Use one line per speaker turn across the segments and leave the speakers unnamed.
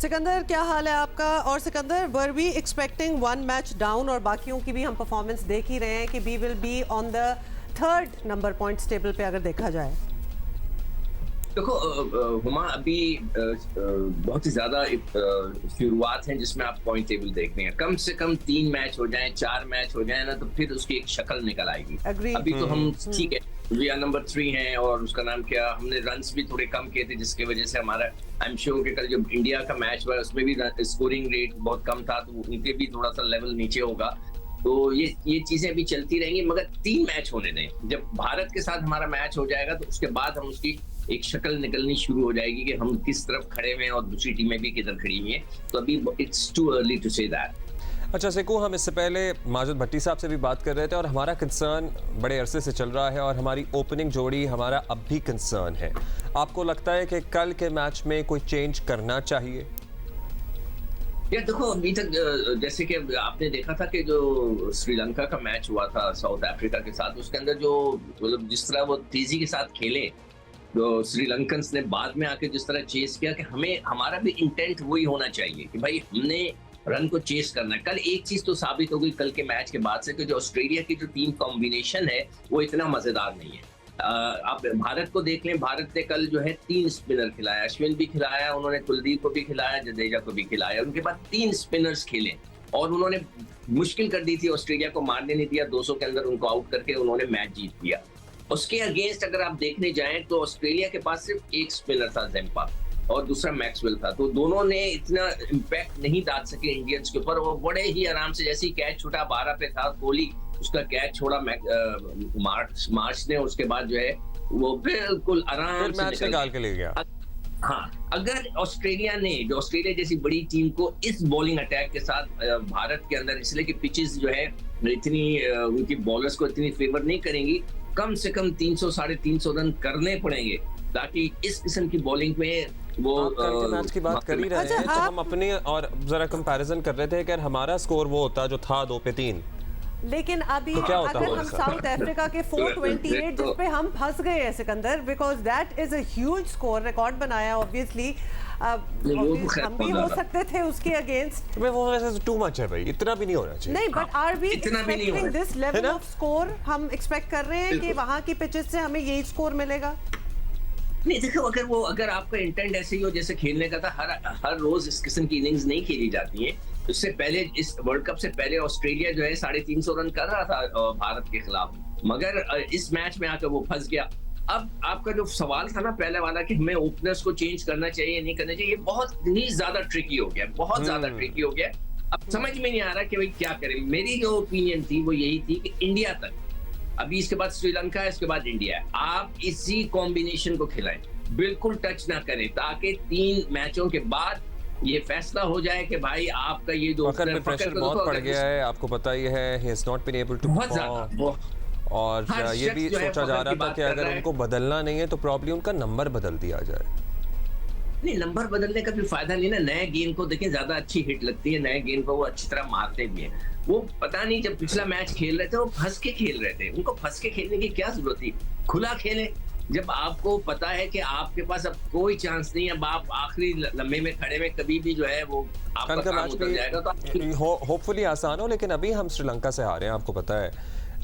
सिकंदर, क्या हाल है आपका? और Sikandar, were we expecting one match down और बाकियों की भी हम परफॉर्मेंस देख ही रहे हैं कि we will be on the third number points table पे अगर देखा जाए।
देखो हुमा, अभी बहुत ही ज्यादा शुरुआत है जिसमें आप पॉइंट टेबल देख रहे हैं। कम से कम 3 मैच हो जाएं, 4 मैच हो जाएं ना, तो फिर उसकी एक शक्ल निकल आएगी।
Agreed.
अभी तो हम ठीक है, वी आर नंबर 3 हैं और उसका नाम क्या, हमने रन्स भी थोड़े कम किए थे जिसकी वजह से हमारा, आई एम श्योर कि कल जो इंडिया का मैच हुआ उसमें भी स्कोरिंग रेट बहुत कम था, तो उनके भी थोड़ा सा लेवल नीचे होगा। तो ये चीजें अभी चलती रहेंगी, मगर 3 मैच होने दें। जब भारत के साथ हमारा मैच हो जाएगा तो उसके बाद हम उसकी एक शक्ल निकलनी शुरू हो जाएगी कि हम किस तरफ खड़े हुए हैं और दूसरी टीमें भी किधर खड़ी हुई हैं। तो अभी it's too early to say that.
अच्छा सिकू, हम इससे पहले माजिद भट्टी साहब से भी बात कर रहे थे और हमारा कंसर्न बड़े अरसे से चल रहा है और हमारी ओपनिंग जोड़ी हमारा अब भी कंसर्न है। आपको लगता है कि कल के मैच में कोई चेंज करना चाहिए?
यार देखो, अभी तक जैसे कि आपने देखा था कि जो श्रीलंका का मैच हुआ था साउथ अफ्रीका के साथ, उसके अंदर जो मतलब जिस तरह वो तेजी के साथ खेले, तो श्रीलंकन्स ने बाद में आके जिस तरह चेस किया कि हमें, हमारा भी इंटेंट वही होना चाहिए कि भाई हमने रन को चेस करना है। कल एक चीज तो साबित हो गई कल के मैच के बाद से कि जो ऑस्ट्रेलिया की जो टीम कॉम्बिनेशन है वो इतना मजेदार नहीं है। आप भारत को देख लें, भारत ने कल जो है 3 स्पिनर खिलाया, अश्विन भी खिलाया, उन्होंने कुलदीप को भी खिलाया, जडेजा को भी खिलाया, उनके बाद 3 स्पिनर्स खेले और उन्होंने मुश्किल कर दी थी, ऑस्ट्रेलिया को मारने नहीं दिया। 200 के अंदर उनको आउट करके उन्होंने मैच जीत दिया। उसके अगेंस्ट अगर आप देखने जाएं तो ऑस्ट्रेलिया के पास सिर्फ एक स्पिनर था, ज़ेम्पा, और दूसरा मैक्सवेल था। तो दोनों ने इतना इम्पैक्ट नहीं डाल सके इंडियंस के ऊपर। वो बड़े ही आराम से, जैसे ही कैच छूटा 12 पे था, कोहली उसका कैच छोड़ा मार्च ने, उसके बाद जो है वो बिल्कुल आराम से
निकाल के ले गया।
हाँ, अगर ऑस्ट्रेलिया ने, जो ऑस्ट्रेलिया जैसी बड़ी टीम को इस बॉलिंग अटैक के साथ भारत के अंदर, इसलिए कि पिचेस जो है इतनी उनकी बॉलर्स को इतनी फेवर नहीं करेंगी, कम से कम 300 साढ़े 300 रन करने पड़ेंगे ताकि इस किस्म की बॉलिंग में वो
कल के मैच की बात कर ही रहे हैं। तो हम अपने और जरा कंपैरिजन कर रहे थे कि हमारा स्कोर वो होता जो था 2 पे 3,
लेकिन अभी
तो
अगर हम साउथ अफ्रीका के 428 जिस पे हम फंस गए हैं Sikandar, because that is a huge score, record बनाया ऑब्वियसली। हम भी हो सकते थे उसके अगेंस्ट।
वो वैसे टू मच है भाई, इतना भी नहीं होना चाहिए।
नहीं, but are we expecting this level of score? हम एक्सपेक्ट कर रहे हैं कि वहां की पिचेस से हमें यही स्कोर मिलेगा?
नहीं देखो, अगर आपका इंटेंट ऐसे ही हो जैसे खेलने का था, हर रोज इस किस्म की इनिंग्स नहीं खेली जाती है। इससे पहले, इस वर्ल्ड कप से पहले ऑस्ट्रेलिया जो है 350 रन कर रहा था भारत के खिलाफ, मगर इस मैच में आकर वो फंस गया। अब आपका जो सवाल था ना पहले वाला कि हमें ओपनर्स को चेंज करना चाहिए नहीं करना चाहिए, ये बहुत ही ज्यादा ट्रिकी हो गया, बहुत ज्यादा ट्रिकी हो गया। अब समझ में नहीं आ रहा कि भाई क्या करें। मेरी जो ओपिनियन थी वो यही थी कि इंडिया तक, अभी इसके बाद श्रीलंका है, इसके बाद इंडिया है, आप इसी कॉम्बिनेशन को खिलाएं, बिल्कुल टच ना करें, ताकि 3 मैचों के बाद ये फैसला हो जाए कि भाई आपका ये जो
प्रेशर बहुत पड़ गया है, आपको पता ही है, he has not been able to perform। और ये भी सोचा जा रहा था कि अगर उनको बदलना नहीं है तो प्रॉब्ली उनका नंबर बदल दिया जाए।
नहीं, नंबर बदलने का भी फायदा नहीं ना। नए गेंद को देखें, ज्यादा अच्छी हिट लगती है, नए गेंद को वो अच्छी तरह मारते भी हैं। वो पता नहीं, जब पिछला मैच खेल रहे थे वो फंस के खेल रहे थे, उनको फंस के खेलने की क्या जरूरत थी? खुला खेले। जब आपको पता है कि आपके पास अब कोई चांस नहीं है, अब आप आखिरी लम्हे में खड़े में कभी भी जो है वो आपका काम उतर जाएगा, तो
होपफुली आसान हो। लेकिन अभी हम श्रीलंका से हारे हैं, आपको पता है,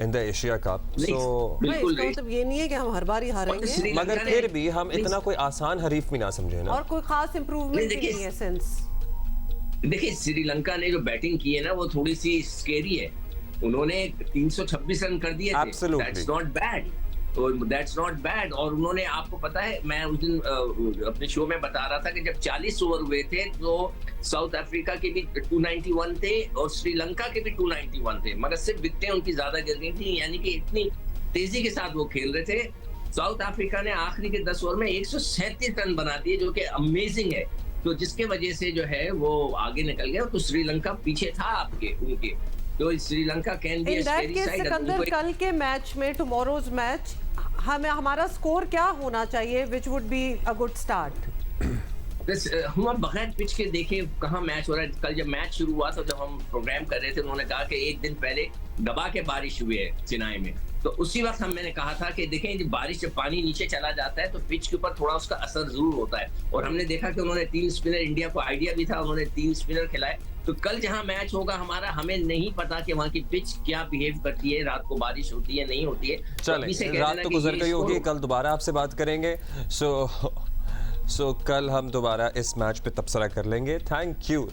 इन द एशिया कप।
सो
बिल्कुल मतलब ये नहीं है कि हम हर बार ही हारेंगे,
मगर फिर भी हम इतना कोई आसान हरीफ भी ना समझे ना,
और कोई खास इंप्रूवमेंट नहीं है सेंस।
देखिए, श्रीलंका ने जो बैटिंग की है ना वो थोड़ी सी स्केरी है। उन्होंने 326 रन कर दिए थे, that's not bad, that's not bad. और उन्होंने, आपको पता है, मैं उस दिन अपने शो में बता रहा था कि जब 40 ओवर हुए थे तो साउथ अफ्रीका के भी 291 थे और श्रीलंका के भी 291 थे, मगर सिर्फ विकेटें उनकी ज्यादा गिर गई थी, यानी कि इतनी तेजी के साथ वो खेल रहे थे। साउथ अफ्रीका ने आखिरी के 10 ओवर में 137 रन बना दिए, जो कि अमेजिंग है। तो जिसके वजह से जो है वो आगे निकल गया, तो श्रीलंका पीछे था आपके उनके। तो Sri Lanka can be a scary side.
Sikandar, कल के मैच में, टुमारोज मैच, हमें हमारा स्कोर क्या होना चाहिए which would be a good start?
हम बगैर पिच के देखें कहाँ मैच हो रहा है। कल जब मैच शुरू हुआ तो जब हम प्रोग्राम कर रहे थे, उन्होंने कहा कि एक दिन पहले दबा के बारिश हुई है चेन्नई में, तो उसी वक्त मैंने कहा था कि देखें जब बारिश जब पानी नीचे चला जाता है तो पिच के ऊपर थोड़ा उसका असर जरूर होता है, और हमने देखा कि उन्होंने 3 स्पिनर, इंडिया को आइडिया भी था, उन्होंने 3 स्पिनर खिलाए। तो कल जहां मैच होगा हमारा, हमें नहीं पता कि वहां की पिच क्या बिहेव करती है, रात को बारिश होती है नहीं होती है।
चलें, रात तो गुजर गई होगी, कल दोबारा आपसे बात करेंगे। सो कल हम दोबारा इस मैच पे तबसरा कर लेंगे। Thank you.